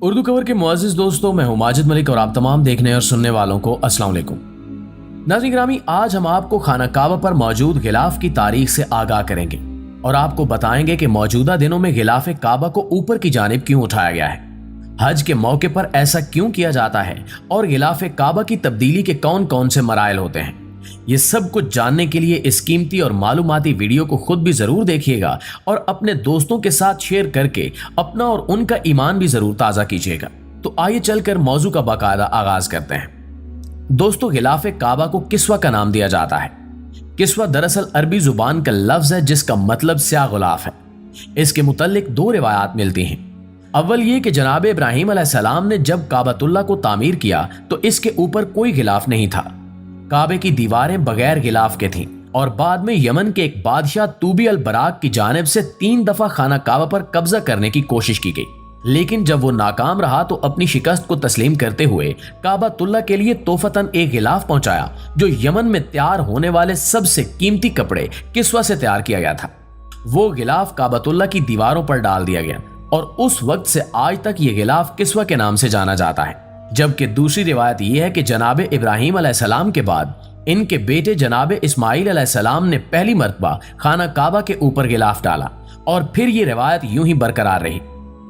اردو کور کے معزز دوستوں، میں ہوں ماجد ملک اور آپ تمام دیکھنے اور سننے والوں کو السلام علیکم۔ ناظرین گرامی، آج ہم آپ کو خانہ کعبہ پر موجود غلاف کی تاریخ سے آگاہ کریں گے اور آپ کو بتائیں گے کہ موجودہ دنوں میں غلاف کعبہ کو اوپر کی جانب کیوں اٹھایا گیا ہے، حج کے موقع پر ایسا کیوں کیا جاتا ہے اور غلاف کعبہ کی تبدیلی کے کون کون سے مراحل ہوتے ہیں۔ یہ سب کچھ جاننے کے لیے اس قیمتی اور معلوماتی ویڈیو کو خود بھی ضرور دیکھیے گا اور اپنے دوستوں کے ساتھ شیئر کر کے اپنا اور ان کا ایمان بھی ضرور تازہ کیجیے گا۔ تو آئیے چل کر موضوع کا باقاعدہ آغاز کرتے ہیں۔ دوستو، غلاف کعبہ کو کسوہ کا نام دیا جاتا ہے۔ کسوہ دراصل عربی زبان کا لفظ ہے جس کا مطلب سیاہ غلاف ہے۔ اس کے متعلق دو روایات ملتی ہیں۔ اول یہ کہ جناب ابراہیم علیہ السلام نے جب کعبۃ اللہ کو تعمیر کیا تو اس کے اوپر کوئی غلاف نہیں تھا، کعبے کی دیواریں بغیر غلاف کے تھیں، اور بعد میں یمن کے ایک بادشاہ طوبی البراق کی جانب سے 3 دفعہ خانہ کعبہ پر قبضہ کرنے کی کوشش کی گئی، لیکن جب وہ ناکام رہا تو اپنی شکست کو تسلیم کرتے ہوئے کعبۃ اللہ کے لیے تحفتاً ایک غلاف پہنچایا جو یمن میں تیار ہونے والے سب سے قیمتی کپڑے کسوہ سے تیار کیا گیا تھا۔ وہ غلاف کعبۃ اللہ کی دیواروں پر ڈال دیا گیا اور اس وقت سے آج تک یہ غلاف کسوہ کے نام سے جانا جاتا ہے۔ جبکہ دوسری روایت یہ ہے کہ جناب ابراہیم علیہ السلام کے بعد ان کے بیٹے جناب اسماعیل علیہ السلام نے پہلی مرتبہ خانہ کعبہ کے اوپر غلاف ڈالا اور پھر یہ روایت یوں ہی برقرار رہی۔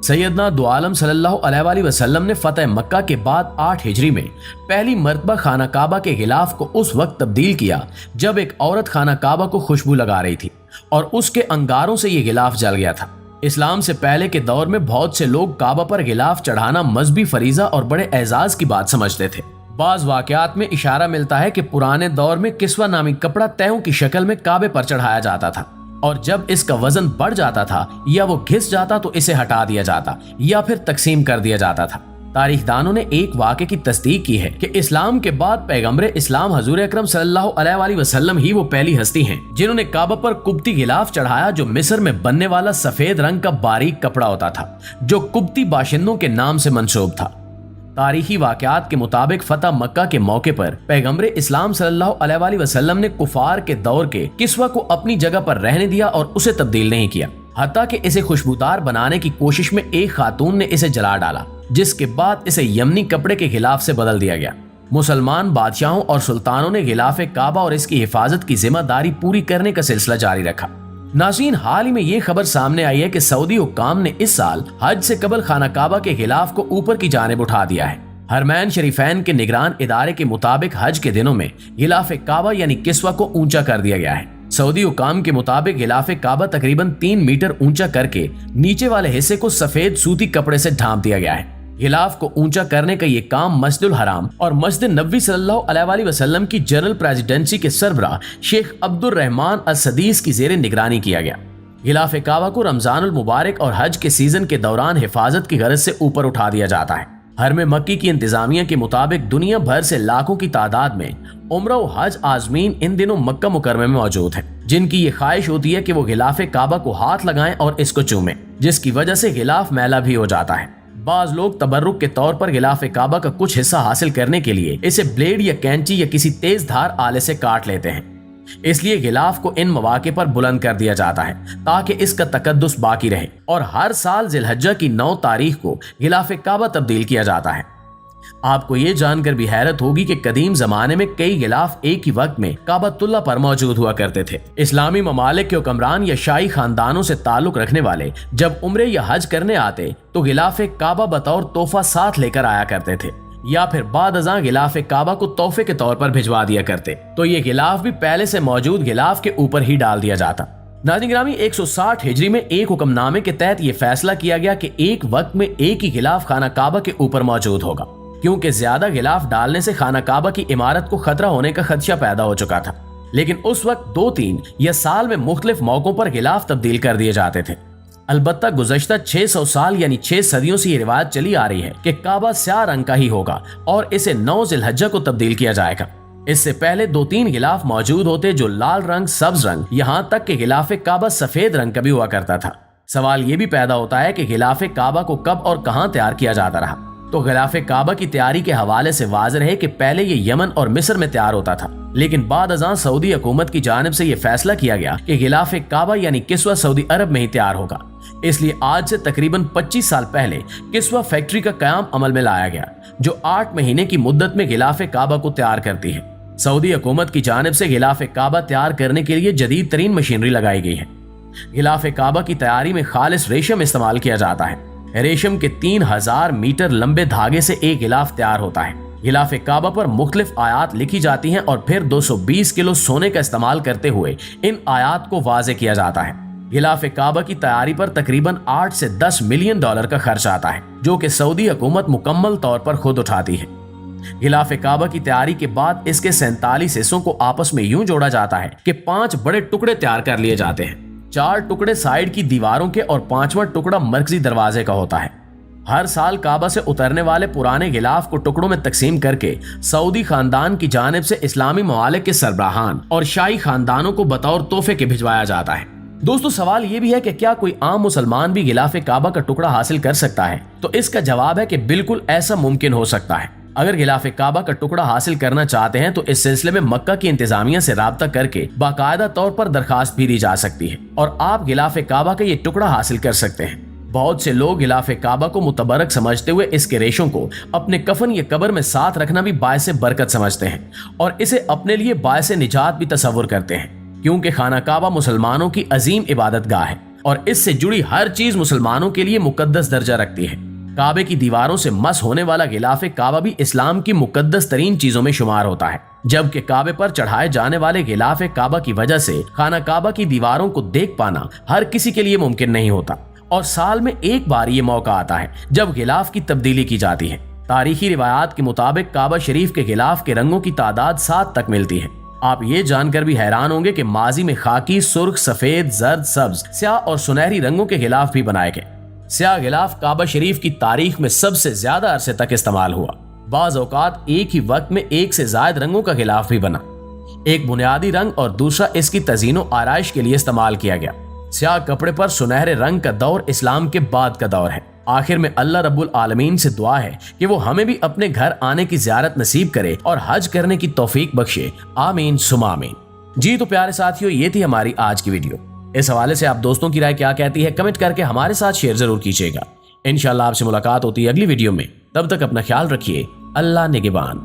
سیدنا دو عالم صلی اللہ علیہ وآلہ وسلم نے فتح مکہ کے بعد 8 ہجری میں پہلی مرتبہ خانہ کعبہ کے غلاف کو اس وقت تبدیل کیا جب ایک عورت خانہ کعبہ کو خوشبو لگا رہی تھی اور اس کے انگاروں سے یہ غلاف جل گیا تھا۔ اسلام سے پہلے کے دور میں بہت سے لوگ کعبہ پر غلاف چڑھانا مذہبی فریضہ اور بڑے اعزاز کی بات سمجھتے تھے۔ بعض واقعات میں اشارہ ملتا ہے کہ پرانے دور میں کسوہ نامی کپڑا تہوں کی شکل میں کعبے پر چڑھایا جاتا تھا، اور جب اس کا وزن بڑھ جاتا تھا یا وہ گھس جاتا تو اسے ہٹا دیا جاتا یا پھر تقسیم کر دیا جاتا تھا۔ تاریخ دانوں نے ایک واقعے کی تصدیق کی ہے کہ اسلام کے بعد پیغمبر اسلام حضور اکرم صلی اللہ علیہ وآلہ وسلم ہی وہ پہلی ہستی ہیں جنہوں نے کعبہ پر قبطی غلاف چڑھایا جو مصر میں بننے والا سفید رنگ کا باریک کپڑا ہوتا تھا جو قبطی باشندوں کے نام سے منسوب تھا۔ تاریخی واقعات کے مطابق فتح مکہ کے موقع پر پیغمبر اسلام صلی اللہ علیہ وآلہ وسلم نے کفار کے دور کے کسوہ کو اپنی جگہ پر رہنے دیا اور اسے تبدیل نہیں کیا، حتیٰ کہ اسے خوشبودار بنانے کی کوشش میں ایک خاتون نے اسے جلا ڈالا، جس کے بعد اسے یمنی کپڑے کے غلاف سے بدل دیا گیا۔ مسلمان بادشاہوں اور سلطانوں نے غلاف کعبہ اور اس کی حفاظت کی ذمہ داری پوری کرنے کا سلسلہ جاری رکھا۔ ناظرین، حال ہی میں یہ خبر سامنے آئی ہے کہ سعودی حکام نے اس سال حج سے قبل خانہ کعبہ کے غلاف کو اوپر کی جانب اٹھا دیا ہے۔ حرمین شریفین کے نگران ادارے کے مطابق حج کے دنوں میں غلاف کعبہ یعنی کسوہ کو اونچا کر دیا گیا ہے۔ سعودی حکام کے مطابق غلاف کعبہ تقریباً 3 میٹر اونچا کر کے نیچے والے حصے کو سفید سوتی کپڑے سے ڈھانپ دیا گیا ہے۔ غلاف کو اونچا کرنے کا یہ کام مسجد الحرام اور مسجد نبوی صلی اللہ علیہ وآلہ وسلم کی جنرل پریزیڈنسی کے سربراہ شیخ عبد الرحمن السدیس کی زیر نگرانی کیا گیا۔ غلاف کعبہ کو رمضان المبارک اور حج کے سیزن کے دوران حفاظت کی غرض سے اوپر اٹھا دیا جاتا ہے۔ حرم مکی کی انتظامیہ کے مطابق دنیا بھر سے لاکھوں کی تعداد میں عمرہ و حج عازمین ان دنوں مکہ مکرمہ میں موجود ہیں، جن کی یہ خواہش ہوتی ہے کہ وہ غلاف کعبہ کو ہاتھ لگائیں اور اس کو چومیں، جس کی وجہ سے غلاف میلا بھی ہو جاتا ہے۔ بعض لوگ تبرک کے طور پر غلاف کعبہ کا کچھ حصہ حاصل کرنے کے لیے اسے بلیڈ یا کینچی یا کسی تیز دھار آلے سے کاٹ لیتے ہیں۔ اس لیے غلاف کو ان مواقع پر بلند کر دیا جاتا ہے تاکہ اس کا تقدس باقی رہے، اور ہر سال ذی الحجہ کی 9 تاریخ کو غلاف کعبہ تبدیل کیا جاتا ہے۔ آپ کو یہ جان کر بھی حیرت ہوگی کہ قدیم زمانے میں کئی غلاف ایک ہی وقت میں کعبۃ اللہ پر موجود ہوا کرتے تھے۔ اسلامی ممالک کے حکمران یا شاہی خاندانوں سے تعلق رکھنے والے جب عمرے یا حج کرنے آتے تو غلاف کعبہ بطور تحفہ ساتھ لے کر آیا کرتے تھے، یا پھر بعد ازاں غلاف کعبہ کو تحفے کے طور پر بھجوا دیا کرتے، تو یہ غلاف بھی پہلے سے موجود غلاف کے اوپر ہی ڈال دیا جاتا۔ ناظرین گرامی، 160 ہجری میں ایک حکم نامے کے تحت یہ فیصلہ کیا گیا کہ ایک وقت میں ایک ہی غلاف خانہ کعبہ کے اوپر موجود ہوگا، کیونکہ زیادہ غلاف ڈالنے سے خانہ کعبہ کی عمارت کو خطرہ ہونے کا خدشہ پیدا ہو چکا تھا۔ لیکن اس وقت 2-3 یا سال میں مختلف موقعوں پر غلاف تبدیل کر دیے جاتے تھے۔ البتہ گزشتہ 600 سال یعنی 6 صدیوں سے یہ روایت چلی آ رہی ہے کہ کعبہ سیاہ رنگ کا ہی ہوگا اور اسے 9 ذی الحجہ کو تبدیل کیا جائے گا۔ اس سے پہلے 2-3 غلاف موجود ہوتے جو لال رنگ، سبز رنگ، یہاں تک کہ غلاف کعبہ سفید رنگ کا بھی ہوا کرتا تھا۔ سوال یہ بھی پیدا ہوتا ہے کہ غلاف کعبہ کو کب اور کہاں تیار کیا جاتا رہا؟ تو غلاف کعبہ کی تیاری کے حوالے سے واضح ہے کہ پہلے یہ یمن اور مصر میں تیار ہوتا تھا، لیکن بعد ازاں سعودی حکومت کی جانب سے یہ فیصلہ کیا گیا کہ غلاف کعبہ یعنی کسوہ سعودی عرب میں ہی تیار ہوگا، اس لیے آج سے تقریباً 25 سال پہلے کسوہ فیکٹری کا قیام عمل میں لایا گیا، جو 8 مہینے کی مدت میں غلاف کعبہ کو تیار کرتی ہے۔ سعودی حکومت کی جانب سے غلاف کعبہ تیار کرنے کے لیے جدید ترین مشینری لگائی گئی ہے۔ غلاف کعبہ کی تیاری میں خالص ریشم استعمال کیا جاتا ہے۔ ریشم کے 3000 میٹر لمبے دھاگے سے ایک غلاف تیار ہوتا ہے۔ غلاف کعبہ پر مختلف آیات لکھی جاتی ہیں اور پھر 220 کلو سونے کا استعمال کرتے ہوئے ان آیات کو واضح کیا جاتا ہے۔ غلاف کعبہ کی تیاری پر تقریباً 8 سے 10 ملین ڈالر کا خرچ آتا ہے، جو کہ سعودی حکومت مکمل طور پر خود اٹھاتی ہے۔ غلاف کعبہ کی تیاری کے بعد اس کے 47 حصوں کو آپس میں یوں جوڑا جاتا ہے کہ 5 بڑے ٹکڑے تیار کر لیے جاتے ہیں۔ 4 ٹکڑے سائیڈ کی دیواروں کے اور 5واں ٹکڑا مرکزی دروازے کا ہوتا ہے۔ ہر سال کعبہ سے اترنے والے پرانے غلاف کو ٹکڑوں میں تقسیم کر کے سعودی خاندان کی جانب سے اسلامی ممالک کے سربراہان اور شاہی خاندانوں کو بطور تحفے کے بھجوایا جاتا ہے۔ دوستو، سوال یہ بھی ہے کہ کیا کوئی عام مسلمان بھی غلاف کعبہ کا ٹکڑا حاصل کر سکتا ہے؟ تو اس کا جواب ہے کہ بالکل ایسا ممکن ہو سکتا ہے۔ اگر غلاف کعبہ کا ٹکڑا حاصل کرنا چاہتے ہیں تو اس سلسلے میں مکہ کی انتظامیہ سے رابطہ کر کے باقاعدہ طور پر درخواست بھی دی جا سکتی ہے اور آپ غلاف کعبہ کا یہ ٹکڑا حاصل کر سکتے ہیں۔ بہت سے لوگ غلاف کعبہ کو متبرک سمجھتے ہوئے اس کے ریشوں کو اپنے کفن یا قبر میں ساتھ رکھنا بھی باعث برکت سمجھتے ہیں اور اسے اپنے لیے باعث نجات بھی تصور کرتے ہیں، کیونکہ خانہ کعبہ مسلمانوں کی عظیم عبادت گاہ ہے اور اس سے جڑی ہر چیز مسلمانوں کے لیے مقدس درجہ رکھتی ہے۔ کعبے کی دیواروں سے مس ہونے والا غلاف کعبہ بھی اسلام کی مقدس ترین چیزوں میں شمار ہوتا ہے، جبکہ کعبے پر چڑھائے جانے والے غلاف کعبہ کی وجہ سے خانہ کعبہ کی دیواروں کو دیکھ پانا ہر کسی کے لیے ممکن نہیں ہوتا، اور سال میں ایک بار یہ موقع آتا ہے جب غلاف کی تبدیلی کی جاتی ہے۔ تاریخی روایات کے مطابق کعبہ شریف کے غلاف کے رنگوں کی تعداد 7 تک ملتی ہے۔ آپ یہ جان کر بھی حیران ہوں گے کہ ماضی میں خاکی، سرخ، سفید، زرد، سبز، سیاہ اور سنہری رنگوں کے غلاف بھی بنائے گئے۔ سیاہ غلاف کعبہ شریف کی تاریخ میں سب سے زیادہ عرصے تک استعمال ہوا۔ بعض اوقات ایک ہی وقت میں 1 سے زائد رنگوں کا غلاف بھی بنا، ایک بنیادی رنگ اور دوسرا اس کی تزئین و آرائش کے لیے استعمال کیا گیا۔ سیاہ کپڑے پر سنہرے رنگ کا دور اسلام کے بعد کا دور ہے۔ آخر میں اللہ رب العالمین سے دعا ہے کہ وہ ہمیں بھی اپنے گھر آنے کی زیارت نصیب کرے اور حج کرنے کی توفیق بخشے، آمین ثم آمین۔ جی تو پیارے ساتھیو، یہ تھی ہماری آج کی ویڈیو۔ اس حوالے سے آپ دوستوں کی رائے کیا کہتی ہے کمنٹ کر کے ہمارے ساتھ شیئر ضرور کیجیے گا۔ انشاءاللہ آپ سے ملاقات ہوتی ہے اگلی ویڈیو میں، تب تک اپنا خیال رکھیے۔ اللہ نگہبان۔